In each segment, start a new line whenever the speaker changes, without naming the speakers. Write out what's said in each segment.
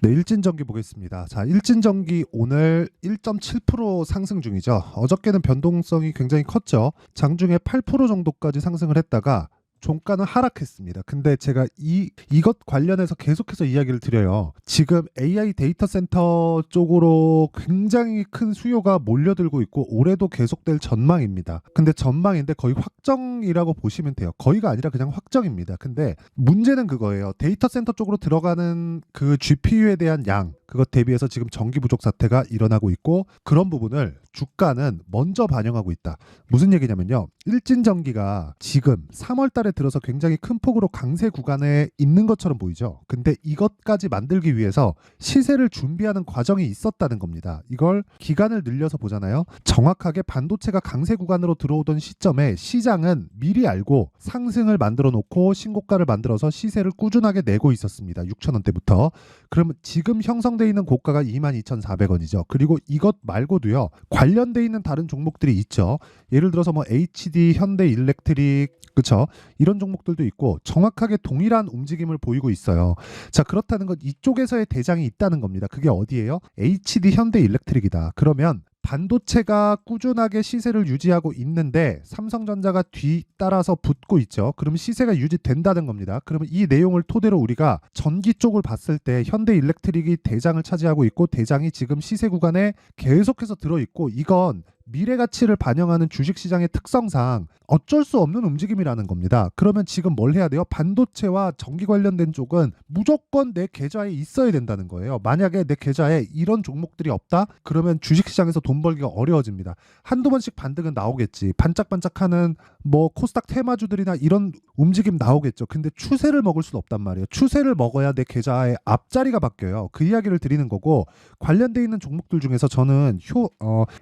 네, 일진전기 보겠습니다. 자, 일진전기 오늘 1.7% 상승 중이죠. 어저께는 변동성이 굉장히 컸죠. 장중에 8% 정도까지 상승을 했다가 종가는 하락했습니다. 근데 제가 이것 관련해서 계속해서 이야기를 드려요. 지금 AI 데이터 센터 쪽으로 굉장히 큰 수요가 몰려들고 있고 올해도 계속될 전망입니다. 근데 전망인데 거의 확정이라고 보시면 돼요. 거의가 아니라 그냥 확정입니다. 근데 문제는 그거예요. 데이터 센터 쪽으로 들어가는 그 GPU에 대한 양, 그것 대비해서 지금 전기 부족 사태가 일어나고 있고 그런 부분을 주가는 먼저 반영하고 있다. 무슨 얘기냐면요. 일진전기가 지금 3월 달에 들어서 굉장히 큰 폭으로 강세 구간에 있는 것처럼 보이죠. 근데 이것까지 만들기 위해서 시세를 준비하는 과정이 있었다는 겁니다. 이걸 기간을 늘려서 보잖아요. 정확하게 반도체가 강세 구간으로 들어오던 시점에 시장은 미리 알고 상승을 만들어 놓고 신고가를 만들어서 시세를 꾸준하게 내고 있었습니다. 6,000원대부터. 그러면 지금 형성되어 있는 고가가 22,400원이죠. 그리고 이것 말고도요. 관련되어 있는 다른 종목들이 있죠. 예를 들어서 뭐 HD, 현대일렉트릭, 그쵸? 이런 종목들도 있고 정확하게 동일한 움직임을 보이고 있어요. 자, 그렇다는 건 이쪽에서의 대장이 있다는 겁니다. 그게 어디예요? HD, 현대일렉트릭이다. 그러면 반도체가 꾸준하게 시세를 유지하고 있는데 삼성전자가 뒤따라서 붙고 있죠. 그러면 시세가 유지된다는 겁니다. 그러면 이 내용을 토대로 우리가 전기 쪽을 봤을 때 현대일렉트릭이 대장을 차지하고 있고 대장이 지금 시세 구간에 계속해서 들어있고 이건 미래 가치를 반영하는 주식시장의 특성상 어쩔 수 없는 움직임이라는 겁니다. 그러면 지금 뭘 해야 돼요? 반도체와 전기 관련된 쪽은 무조건 내 계좌에 있어야 된다는 거예요. 만약에 내 계좌에 이런 종목들이 없다? 그러면 주식시장에서 돈 벌기가 어려워집니다. 한두 번씩 반등은 나오겠지. 반짝반짝하는 뭐 코스닥 테마주들이나 이런 움직임 나오겠죠. 근데 추세를 먹을 수는 없단 말이에요. 추세를 먹어야 내 계좌의 앞자리가 바뀌어요. 그 이야기를 드리는 거고 관련돼 있는 종목들 중에서 저는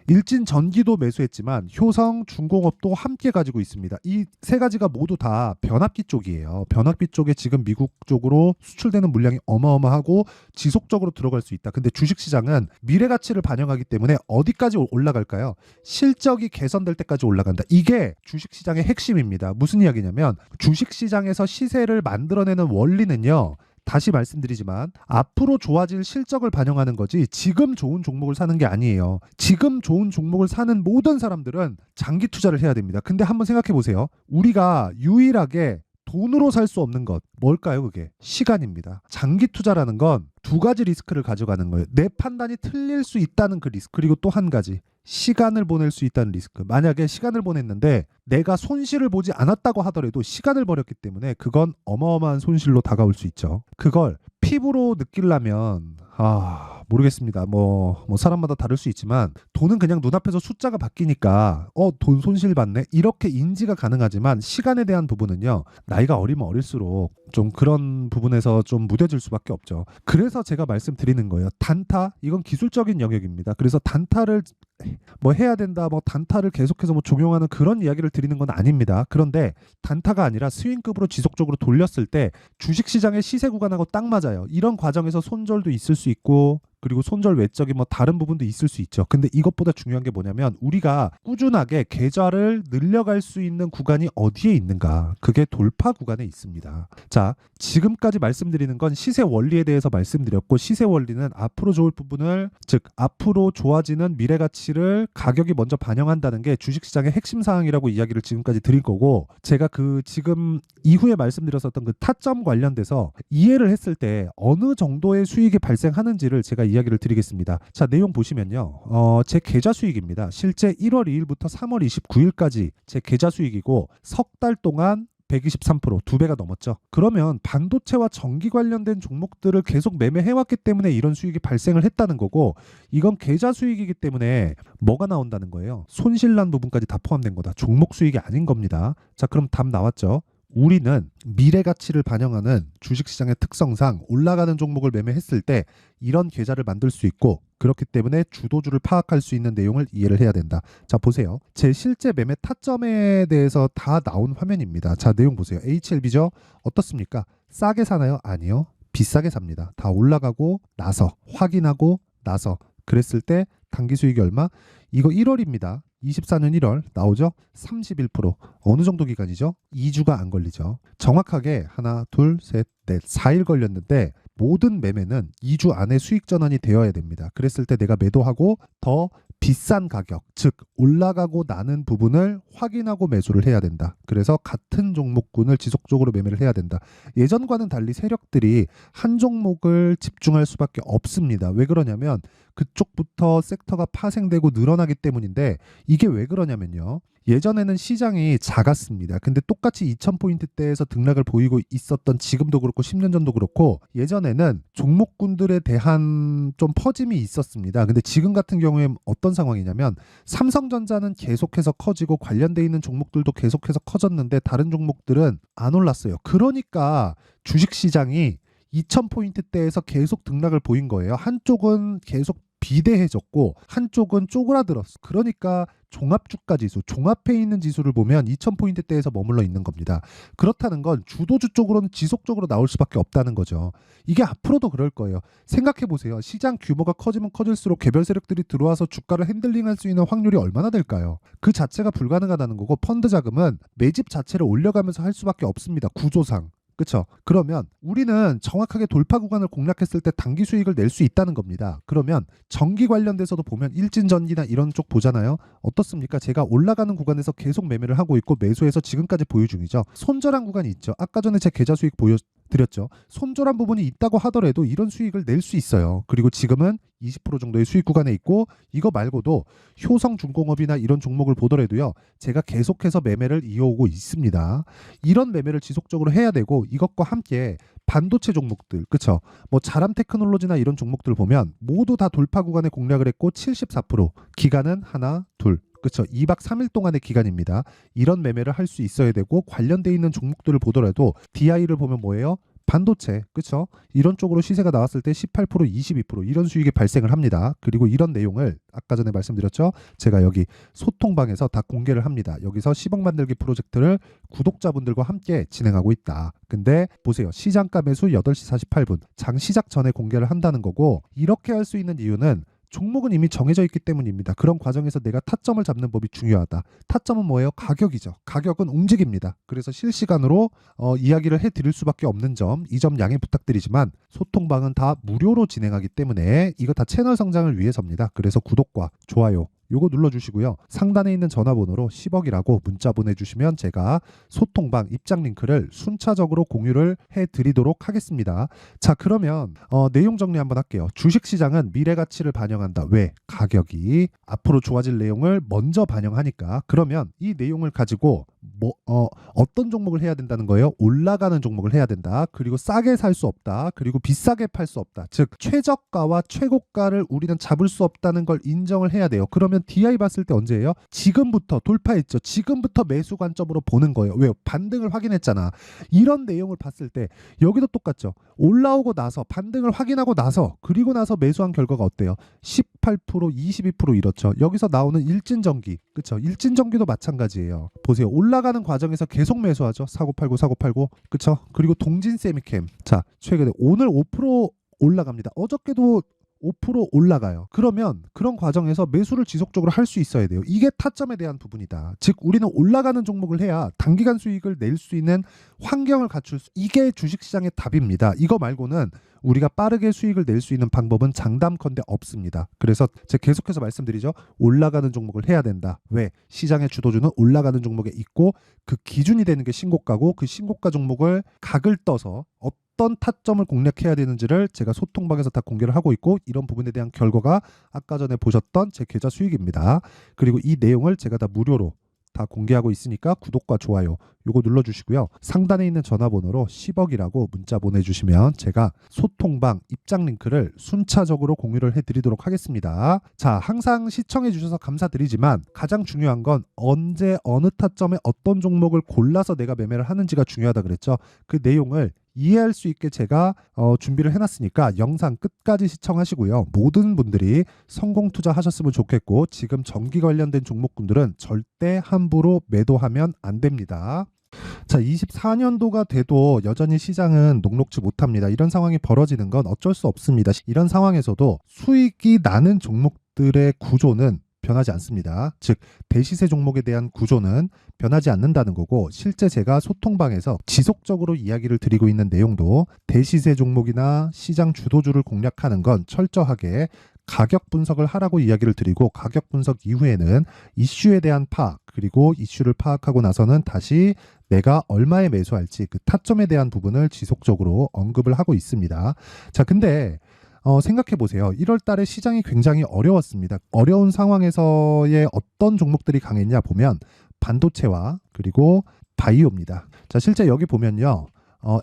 일진 전기도 매수했지만 효성, 중공업도 함께 가지고 있습니다. 이 세 가지가 모두 다 변압기 쪽이에요. 변압기 쪽에 지금 미국 쪽으로 수출되는 물량이 어마어마하고 지속적으로 들어갈 수 있다. 근데 주식시장은 미래 가치를 반영하기 때문에 어디까지 올라갈까요? 실적이 개선될 때까지 올라간다. 이게 주식시장의 핵심입니다. 무슨 이야기냐면 주식시장에서 시세를 만들어내는 원리는요. 다시 말씀드리지만 앞으로 좋아질 실적을 반영하는 거지 지금 좋은 종목을 사는 게 아니에요. 지금 좋은 종목을 사는 모든 사람들은 장기 투자를 해야 됩니다. 근데 한번 생각해 보세요. 우리가 유일하게 돈으로 살 수 없는 것 뭘까요? 그게 시간입니다. 장기 투자라는 건 두 가지 리스크를 가져가는 거예요. 내 판단이 틀릴 수 있다는 그 리스크, 그리고 또 한 가지 시간을 보낼 수 있다는 리스크. 만약에 시간을 보냈는데 내가 손실을 보지 않았다고 하더라도 시간을 버렸기 때문에 그건 어마어마한 손실로 다가올 수 있죠. 그걸 피부로 느끼려면 모르겠습니다. 뭐 사람마다 다를 수 있지만 돈은 그냥 눈앞에서 숫자가 바뀌니까 돈 손실 봤네 이렇게 인지가 가능하지만 시간에 대한 부분은요. 나이가 어리면 어릴수록 좀 그런 부분에서 좀 무뎌질 수밖에 없죠. 그래서 제가 말씀드리는 거예요. 단타 이건 기술적인 영역입니다. 그래서 단타를 뭐 해야 된다, 뭐 단타를 계속해서 뭐 적용하는 그런 이야기를 드리는 건 아닙니다. 그런데 단타가 아니라 스윙급으로 지속적으로 돌렸을 때 주식시장의 시세 구간하고 딱 맞아요. 이런 과정에서 손절도 있을 수 있고 그리고 손절 외적인 뭐 다른 부분도 있을 수 있죠. 근데 이것보다 중요한 게 뭐냐면 우리가 꾸준하게 계좌를 늘려갈 수 있는 구간이 어디에 있는가? 그게 돌파 구간에 있습니다. 자, 지금까지 말씀드리는 건 시세 원리에 대해서 말씀드렸고 시세 원리는 앞으로 좋을 부분을 즉 앞으로 좋아지는 미래 가치를 가격이 먼저 반영한다는 게 주식시장의 핵심 사항이라고 이야기를 지금까지 드릴 거고 제가 그 지금 이후에 말씀드렸었던 그 타점 관련돼서 이해를 했을 때 어느 정도의 수익이 발생하는지를 제가 이야기를 드리겠습니다. 자, 내용 보시면요. 제 계좌 수익입니다. 실제 1월 2일부터 3월 29일까지 제 계좌 수익이고 석 달 동안 123%, 두 배가 넘었죠. 그러면 반도체와 전기 관련된 종목들을 계속 매매해왔기 때문에 이런 수익이 발생을 했다는 거고 이건 계좌 수익이기 때문에 뭐가 나온다는 거예요? 손실난 부분까지 다 포함된 거다. 종목 수익이 아닌 겁니다. 자, 그럼 답 나왔죠? 우리는 미래 가치를 반영하는 주식시장의 특성상 올라가는 종목을 매매했을 때 이런 계좌를 만들 수 있고 그렇기 때문에 주도주를 파악할 수 있는 내용을 이해를 해야 된다. 자, 보세요. 제 실제 매매 타점에 대해서 다 나온 화면입니다. 자, 내용 보세요. HLB죠? 어떻습니까? 싸게 사나요? 아니요. 비싸게 삽니다. 다 올라가고 나서 확인하고 나서 그랬을 때 단기 수익이 얼마? 이거 1월입니다. 24년 1월 나오죠? 31%. 어느 정도 기간이죠? 2주가 안 걸리죠. 정확하게 하나, 둘, 셋, 넷, 4일 걸렸는데 모든 매매는 2주 안에 수익 전환이 되어야 됩니다. 그랬을 때 내가 매도하고 더 비싼 가격, 즉 올라가고 나는 부분을 확인하고 매수를 해야 된다. 그래서 같은 종목군을 지속적으로 매매를 해야 된다. 예전과는 달리 세력들이 한 종목을 집중할 수밖에 없습니다. 왜 그러냐면 그쪽부터 섹터가 파생되고 늘어나기 때문인데, 이게 왜 그러냐면요. 예전에는 시장이 작았습니다. 근데 똑같이 2000포인트대에서 등락을 보이고 있었던 지금도 그렇고 10년 전도 그렇고, 예전에는 종목군들에 대한 좀 퍼짐이 있었습니다. 근데 지금 같은 경우에 어떤 상황이냐면 삼성전자는 계속해서 커지고 관련돼 있는 종목들도 계속해서 커졌는데 다른 종목들은 안 올랐어요. 그러니까 주식시장이 2000포인트대에서 계속 등락을 보인 거예요. 한쪽은 계속 비대해졌고 한쪽은 쪼그라들었어. 그러니까 종합주가 지수, 종합해 있는 지수를 보면 2000포인트대에서 머물러 있는 겁니다. 그렇다는 건 주도주 쪽으로는 지속적으로 나올 수밖에 없다는 거죠. 이게 앞으로도 그럴 거예요. 생각해 보세요. 시장 규모가 커지면 커질수록 개별 세력들이 들어와서 주가를 핸들링할 수 있는 확률이 얼마나 될까요? 그 자체가 불가능하다는 거고, 펀드 자금은 매집 자체를 올려가면서 할 수밖에 없습니다. 구조상. 그렇죠? 그러면 우리는 정확하게 돌파 구간을 공략했을 때 단기 수익을 낼 수 있다는 겁니다. 그러면 전기 관련돼서도 보면 일진전기나 이런 쪽 보잖아요. 어떻습니까? 제가 올라가는 구간에서 계속 매매를 하고 있고 매수해서 지금까지 보유 중이죠. 손절한 구간이 있죠. 아까 전에 제 계좌 수익 보여드렸죠. 손절한 부분이 있다고 하더라도 이런 수익을 낼 수 있어요. 그리고 지금은 20% 정도의 수익 구간에 있고, 이거 말고도 효성중공업이나 이런 종목을 보더라도요, 제가 계속해서 매매를 이어오고 있습니다. 이런 매매를 지속적으로 해야 되고, 이것과 함께 반도체 종목들, 그쵸? 뭐 자람 테크놀로지나 이런 종목들 보면 모두 다 돌파 구간에 공략을 했고 74%, 기간은 하나, 둘, 그렇죠. 2박 3일 동안의 기간입니다. 이런 매매를 할 수 있어야 되고, 관련돼 있는 종목들을 보더라도 DI를 보면 뭐예요? 반도체, 그렇죠? 이런 쪽으로 시세가 나왔을 때 18%, 22% 이런 수익이 발생을 합니다. 그리고 이런 내용을 아까 전에 말씀드렸죠? 제가 여기 소통방에서 다 공개를 합니다. 여기서 10억 만들기 프로젝트를 구독자분들과 함께 진행하고 있다. 근데 보세요. 시장가 매수 8시 48분. 장 시작 전에 공개를 한다는 거고, 이렇게 할 수 있는 이유는 종목은 이미 정해져 있기 때문입니다. 그런 과정에서 내가 타점을 잡는 법이 중요하다. 타점은 뭐예요? 가격이죠. 가격은 움직입니다. 그래서 실시간으로 이야기를 해드릴 수밖에 없는 점, 이 점 양해 부탁드리지만 소통방은 다 무료로 진행하기 때문에 이거 다 채널 성장을 위해서입니다. 그래서 구독과 좋아요 요거 눌러주시고요. 상단에 있는 전화번호로 10억이라고 문자 보내주시면 제가 소통방 입장 링크를 순차적으로 공유를 해드리도록 하겠습니다. 자, 그러면 내용 정리 한번 할게요. 주식시장은 미래가치를 반영한다. 왜? 가격이 앞으로 좋아질 내용을 먼저 반영하니까. 그러면 이 내용을 가지고 어떤 종목을 해야 된다는 거예요? 올라가는 종목을 해야 된다. 그리고 싸게 살 수 없다. 그리고 비싸게 팔 수 없다. 즉 최저가와 최고가를 우리는 잡을 수 없다는 걸 인정을 해야 돼요. 그러면 DI 봤을 때 언제예요? 지금부터 돌파했죠. 지금부터 매수 관점으로 보는 거예요. 왜요? 반등을 확인했잖아. 이런 내용을 봤을 때 여기도 똑같죠. 올라오고 나서 반등을 확인하고 나서 그리고 나서 매수한 결과가 어때요? 18%, 22% 이렇죠. 여기서 나오는 일진전기, 그렇죠? 일진전기도 마찬가지예요. 보세요. 올라가는 과정에서 계속 매수하죠. 사고 팔고 사고 팔고, 그렇죠? 그리고 동진 세미캠, 자 최근에 오늘 5% 올라갑니다. 어저께도 5% 올라가요. 그러면 그런 과정에서 매수를 지속적으로 할 수 있어야 돼요. 이게 타점에 대한 부분이다. 즉 우리는 올라가는 종목을 해야 단기간 수익을 낼 수 있는 환경을 갖출 수, 이게 주식시장의 답입니다. 이거 말고는 우리가 빠르게 수익을 낼 수 있는 방법은 장담컨대 없습니다. 그래서 제가 계속해서 말씀드리죠. 올라가는 종목을 해야 된다. 왜? 시장의 주도주는 올라가는 종목에 있고 그 기준이 되는 게 신고가고, 그 신고가 종목을 각을 떠서 어떤 타점을 공략해야 되는지를 제가 소통방에서 다 공개를 하고 있고, 이런 부분에 대한 결과가 아까 전에 보셨던 제 계좌 수익입니다. 그리고 이 내용을 제가 다 무료로 다 공개하고 있으니까 구독과 좋아요 요거 눌러주시고요. 상단에 있는 전화번호로 10억이라고 문자 보내주시면 제가 소통방 입장 링크를 순차적으로 공유를 해드리도록 하겠습니다. 자, 항상 시청해주셔서 감사드리지만 가장 중요한 건 언제 어느 타점에 어떤 종목을 골라서 내가 매매를 하는지가 중요하다 그랬죠. 그 내용을 이해할 수 있게 제가 준비를 해놨으니까 영상 끝까지 시청하시고요. 모든 분들이 성공 투자하셨으면 좋겠고, 지금 전기 관련된 종목군들은 절대 함부로 매도하면 안 됩니다. 자, 24년도가 돼도 여전히 시장은 녹록지 못합니다. 이런 상황이 벌어지는 건 어쩔 수 없습니다. 이런 상황에서도 수익이 나는 종목들의 구조는 변하지 않습니다. 즉 대시세 종목에 대한 구조는 변하지 않는다는 거고, 실제 제가 소통방에서 지속적으로 이야기를 드리고 있는 내용도 대시세 종목이나 시장 주도주를 공략하는 건 철저하게 가격 분석을 하라고 이야기를 드리고, 가격 분석 이후에는 이슈에 대한 파악, 그리고 이슈를 파악하고 나서는 다시 내가 얼마에 매수할지 그 타점에 대한 부분을 지속적으로 언급을 하고 있습니다. 자, 근데 생각해 보세요. 1월 달에 시장이 굉장히 어려웠습니다. 어려운 상황에서의 어떤 종목들이 강했냐 보면 반도체와 그리고 바이오입니다. 자, 실제 여기 보면요.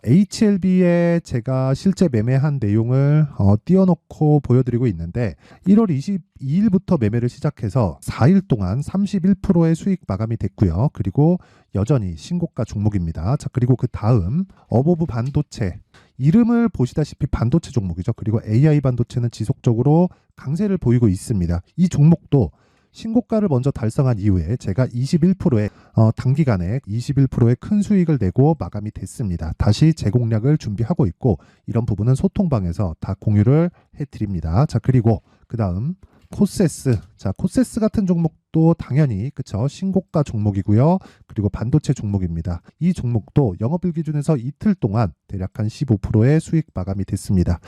HLB에 제가 실제 매매한 내용을 띄워놓고 보여드리고 있는데, 1월 22일부터 매매를 시작해서 4일 동안 31%의 수익 마감이 됐고요. 그리고 여전히 신고가 종목입니다. 자, 그리고 그 다음 어보브 반도체, 이름을 보시다시피 반도체 종목이죠. 그리고 AI 반도체는 지속적으로 강세를 보이고 있습니다. 이 종목도 신고가를 먼저 달성한 이후에 제가 21%의 단기간에 21%의 큰 수익을 내고 마감이 됐습니다. 다시 재공략을 준비하고 있고, 이런 부분은 소통방에서 다 공유를 해드립니다. 자, 그리고 그 다음 코세스. 자, 코세스 같은 종목도 당연히 그쵸, 신고가 종목이고요. 그리고 반도체 종목입니다. 이 종목도 영업일 기준에서 이틀 동안 대략 한 15%의 수익 마감이 됐습니다.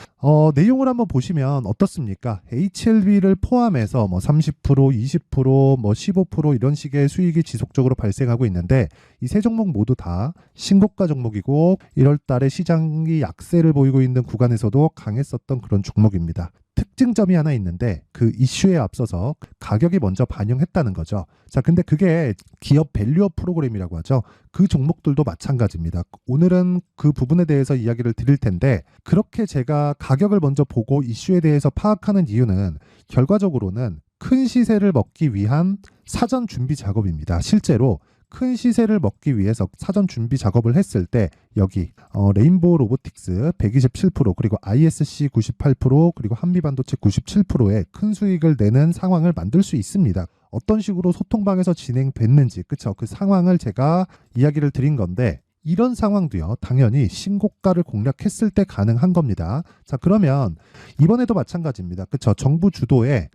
내용을 한번 보시면 어떻습니까? HLB를 포함해서 30%, 20%, 15% 이런 식의 수익이 지속적으로 발생하고 있는데, 이 세 종목 모두 다 신고가 종목이고 1월 달에 시장이 약세를 보이고 있는 구간에서도 강했었던 그런 종목입니다. 특징점이 하나 있는데, 그 이슈에 앞서서 가격이 먼저 반영했다는 거죠. 자, 근데 그게 기업 밸류업 프로그램이라고 하죠. 그 종목들도 마찬가지입니다. 오늘은 그 부분에 대해서 이야기를 드릴 텐데, 그렇게 제가 가격을 먼저 보고 이슈에 대해서 파악하는 이유는 결과적으로는 큰 시세를 먹기 위한 사전 준비 작업입니다. 실제로 큰 시세를 먹기 위해서 사전 준비 작업을 했을 때 여기 레인보우 로보틱스 127%, 그리고 ISC 98%, 그리고 한미반도체 97%의 큰 수익을 내는 상황을 만들 수 있습니다. 어떤 식으로 소통방에서 진행됐는지, 그쵸? 그 상황을 제가 이야기를 드린 건데, 이런 상황도요, 당연히 신고가를 공략했을 때 가능한 겁니다. 자, 그러면 이번에도 마찬가지입니다. 그쵸? 정부 주도의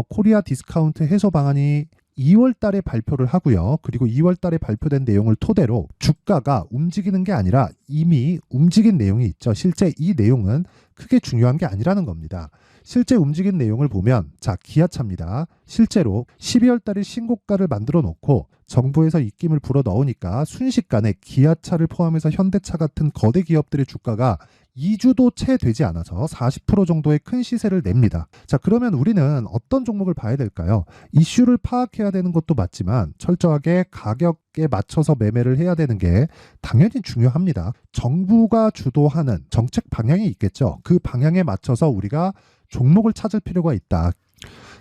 코리아 디스카운트 해소 방안이 2월 달에 발표를 하고요. 그리고 2월 달에 발표된 내용을 토대로 주가가 움직이는 게 아니라 이미 움직인 내용이 있죠. 실제 이 내용은 크게 중요한 게 아니라는 겁니다. 실제 움직인 내용을 보면, 자, 기아차입니다. 실제로 12월 달에 신고가를 만들어 놓고 정부에서 입김을 불어 넣으니까 순식간에 기아차를 포함해서 현대차 같은 거대 기업들의 주가가 2주도 채 되지 않아서 40% 정도의 큰 시세를 냅니다. 자, 그러면 우리는 어떤 종목을 봐야 될까요? 이슈를 파악해야 되는 것도 맞지만 철저하게 가격에 맞춰서 매매를 해야 되는 게 당연히 중요합니다. 정부가 주도하는 정책 방향이 있겠죠. 그 방향에 맞춰서 우리가 종목을 찾을 필요가 있다.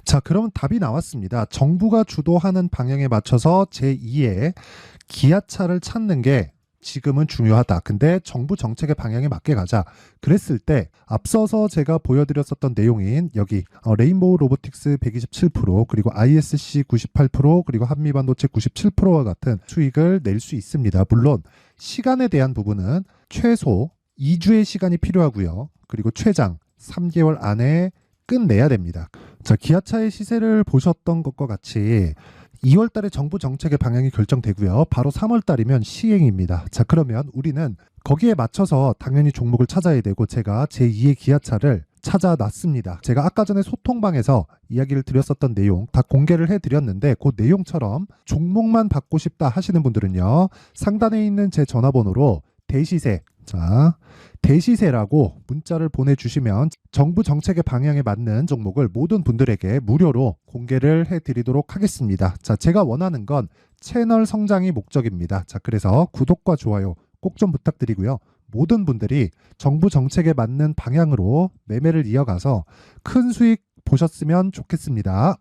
자, 그러면 답이 나왔습니다. 정부가 주도하는 방향에 맞춰서 제2의 기아차를 찾는 게 지금은 중요하다. 근데 정부 정책의 방향에 맞게 가자. 그랬을 때 앞서서 제가 보여드렸었던 내용인 여기 레인보우 로보틱스 127%, 그리고 ISC 98%, 그리고 한미반도체 97%와 같은 수익을 낼 수 있습니다. 물론 시간에 대한 부분은 최소 2주의 시간이 필요하고요. 그리고 최장 3개월 안에 끝내야 됩니다. 자, 기아차의 시세를 보셨던 것과 같이 2월 달에 정부 정책의 방향이 결정되고요. 바로 3월 달이면 시행입니다. 자, 그러면 우리는 거기에 맞춰서 당연히 종목을 찾아야 되고, 제가 제2의 기아차를 찾아놨습니다. 제가 아까 전에 소통방에서 이야기를 드렸었던 내용 다 공개를 해드렸는데, 그 내용처럼 종목만 받고 싶다 하시는 분들은요, 상단에 있는 제 전화번호로 대시세, 자, 대시세라고 문자를 보내주시면 정부 정책의 방향에 맞는 종목을 모든 분들에게 무료로 공개를 해드리도록 하겠습니다. 자, 제가 원하는 건 채널 성장이 목적입니다. 자, 그래서 구독과 좋아요 꼭 좀 부탁드리고요. 모든 분들이 정부 정책에 맞는 방향으로 매매를 이어가서 큰 수익 보셨으면 좋겠습니다.